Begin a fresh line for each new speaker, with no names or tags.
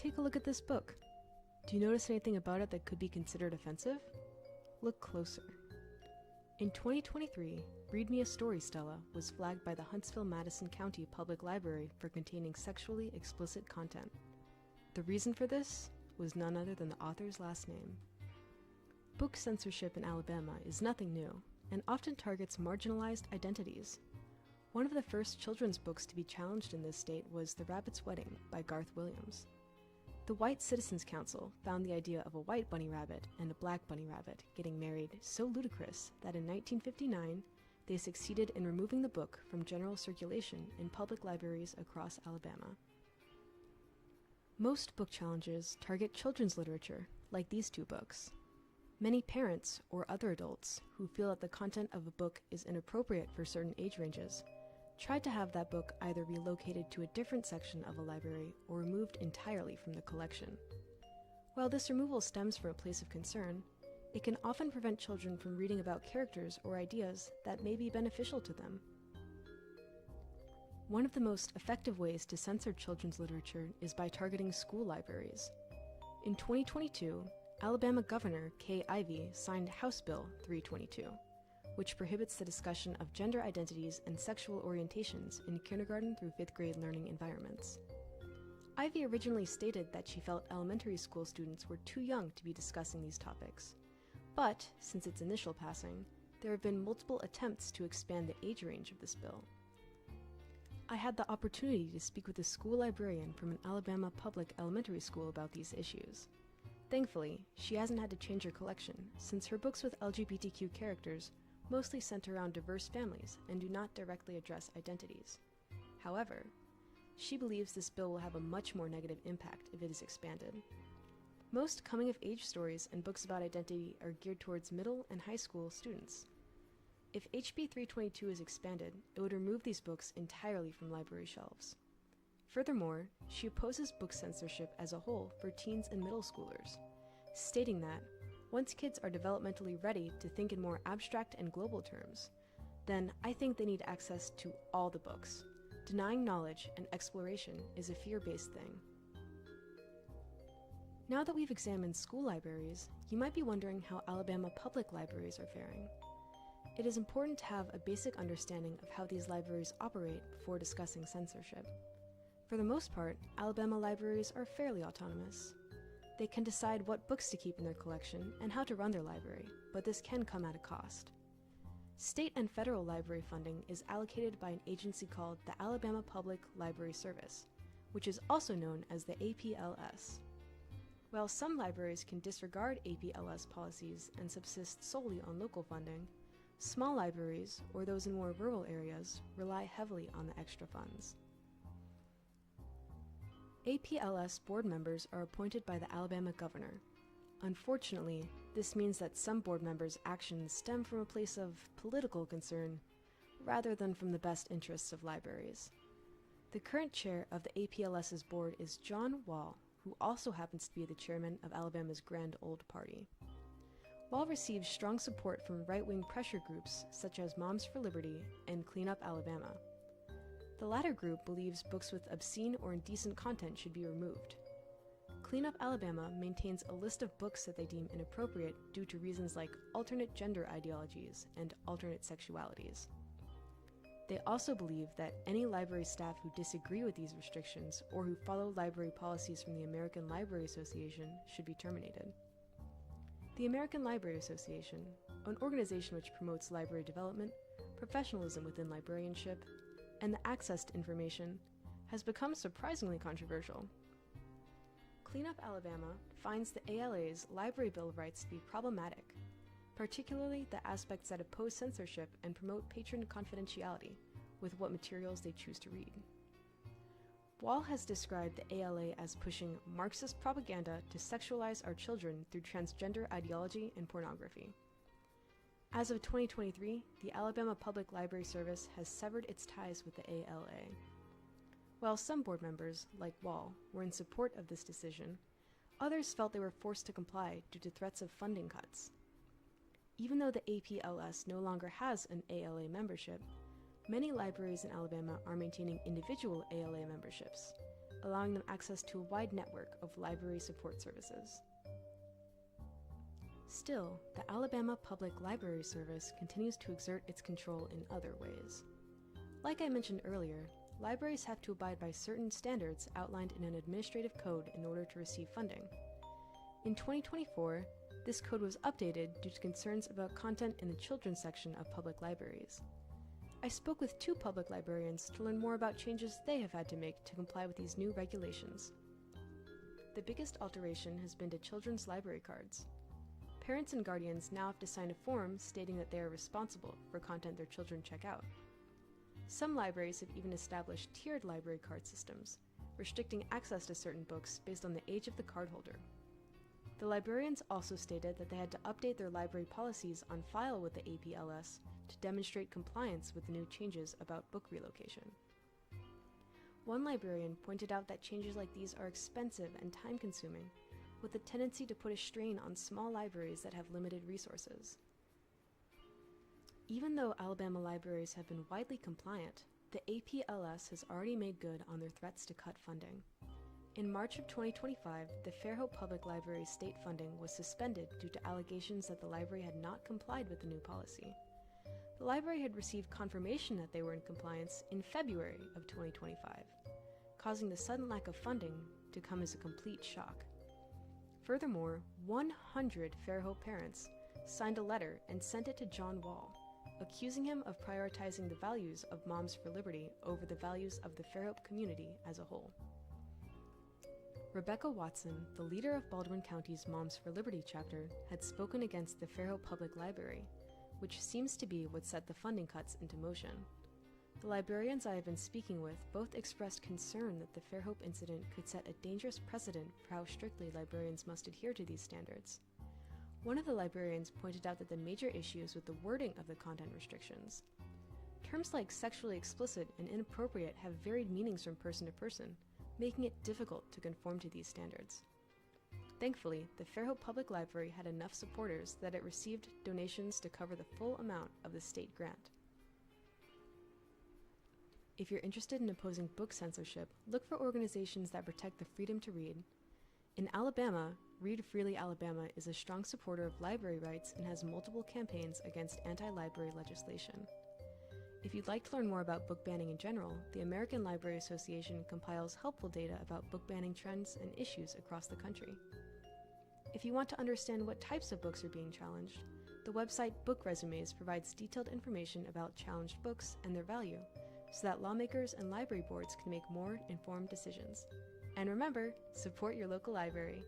Take a look at this book. Do you notice anything about it that could be considered offensive? Look closer. In 2023, Read Me a Story, Stella was flagged by the Huntsville-Madison County Public Library for containing sexually explicit content. The reason for this was none other than the author's last name. Book censorship in Alabama is nothing new, and often targets marginalized identities. One of the first children's books to be challenged in this state was The Rabbit's Wedding by Garth Williams. The White Citizens Council found the idea of a white bunny rabbit and a black bunny rabbit getting married so ludicrous that in 1959, they succeeded in removing the book from general circulation in public libraries across Alabama. Most book challenges target children's literature, like these two books. Many parents or other adults who feel that the content of a book is inappropriate for certain age ranges tried to have that book either relocated to a different section of a library or removed entirely from the collection. While this removal stems from a place of concern, it can often prevent children from reading about characters or ideas that may be beneficial to them. One of the most effective ways to censor children's literature is by targeting school libraries. In 2022, Alabama Governor Kay Ivey signed House Bill 322, which prohibits the discussion of gender identities and sexual orientations in kindergarten through 5th grade learning environments. Ivey originally stated that she felt elementary school students were too young to be discussing these topics, but since its initial passing, there have been multiple attempts to expand the age range of this bill. I had the opportunity to speak with a school librarian from an Alabama public elementary school about these issues. Thankfully, she hasn't had to change her collection, since her books with LGBTQ characters mostly center around diverse families and do not directly address identities. However, she believes this bill will have a much more negative impact if it is expanded. Most coming-of-age stories and books about identity are geared towards middle and high school students. If HB 322 is expanded, it would remove these books entirely from library shelves. Furthermore, she opposes book censorship as a whole for teens and middle schoolers, stating that once kids are developmentally ready to think in more abstract and global terms, then I think they need access to all the books. Denying knowledge and exploration is a fear-based thing. Now that we've examined school libraries, you might be wondering how Alabama public libraries are faring. It is important to have a basic understanding of how these libraries operate before discussing censorship. For the most part, Alabama libraries are fairly autonomous. They can decide what books to keep in their collection and how to run their library, but this can come at a cost. State and federal library funding is allocated by an agency called the Alabama Public Library Service, which is also known as the APLS. While some libraries can disregard APLS policies and subsist solely on local funding, small libraries, or those in more rural areas, rely heavily on the extra funds. APLS board members are appointed by the Alabama governor. Unfortunately, this means that some board members' actions stem from a place of political concern rather than from the best interests of libraries. The current chair of the APLS's board is John Wall, who also happens to be the chairman of Alabama's Grand Old Party. Wall receives strong support from right-wing pressure groups such as Moms for Liberty and Clean Up Alabama. The latter group believes books with obscene or indecent content should be removed. Clean Up Alabama maintains a list of books that they deem inappropriate due to reasons like alternate gender ideologies and alternate sexualities. They also believe that any library staff who disagree with these restrictions or who follow library policies from the American Library Association should be terminated. The American Library Association, an organization which promotes library development, professionalism within librarianship, and the access to information, has become surprisingly controversial. Clean Up Alabama finds the ALA's Library Bill of Rights to be problematic, particularly the aspects that oppose censorship and promote patron confidentiality with what materials they choose to read. Wall has described the ALA as pushing Marxist propaganda to sexualize our children through transgender ideology and pornography. As of 2023, the Alabama Public Library Service has severed its ties with the ALA. While some board members, like Wall, were in support of this decision, others felt they were forced to comply due to threats of funding cuts. Even though the APLS no longer has an ALA membership, many libraries in Alabama are maintaining individual ALA memberships, allowing them access to a wide network of library support services. Still, the Alabama Public Library Service continues to exert its control in other ways. Like I mentioned earlier, libraries have to abide by certain standards outlined in an administrative code in order to receive funding. In 2024, this code was updated due to concerns about content in the children's section of public libraries. I spoke with 2 public librarians to learn more about changes they have had to make to comply with these new regulations. The biggest alteration has been to children's library cards. Parents and guardians now have to sign a form stating that they are responsible for content their children check out. Some libraries have even established tiered library card systems, restricting access to certain books based on the age of the cardholder. The librarians also stated that they had to update their library policies on file with the APLS to demonstrate compliance with the new changes about book relocation. One librarian pointed out that changes like these are expensive and time-consuming, with a tendency to put a strain on small libraries that have limited resources. Even though Alabama libraries have been widely compliant, the APLS has already made good on their threats to cut funding. In March of 2025, the Fairhope Public Library's state funding was suspended due to allegations that the library had not complied with the new policy. The library had received confirmation that they were in compliance in February of 2025, causing the sudden lack of funding to come as a complete shock. Furthermore, 100 Fairhope parents signed a letter and sent it to John Wall, accusing him of prioritizing the values of Moms for Liberty over the values of the Fairhope community as a whole. Rebecca Watson, the leader of Baldwin County's Moms for Liberty chapter, had spoken against the Fairhope Public Library, which seems to be what set the funding cuts into motion. The librarians I have been speaking with both expressed concern that the Fairhope incident could set a dangerous precedent for how strictly librarians must adhere to these standards. One of the librarians pointed out that the major issue is with the wording of the content restrictions. Terms like sexually explicit and inappropriate have varied meanings from person to person, making it difficult to conform to these standards. Thankfully, the Fairhope Public Library had enough supporters that it received donations to cover the full amount of the state grant. If you're interested in opposing book censorship, look for organizations that protect the freedom to read. In Alabama, Read Freely Alabama is a strong supporter of library rights and has multiple campaigns against anti-library legislation. If you'd like to learn more about book banning in general, the American Library Association compiles helpful data about book banning trends and issues across the country. If you want to understand what types of books are being challenged, the website Book Resumes provides detailed information about challenged books and their value, so that lawmakers and library boards can make more informed decisions. And remember, support your local library.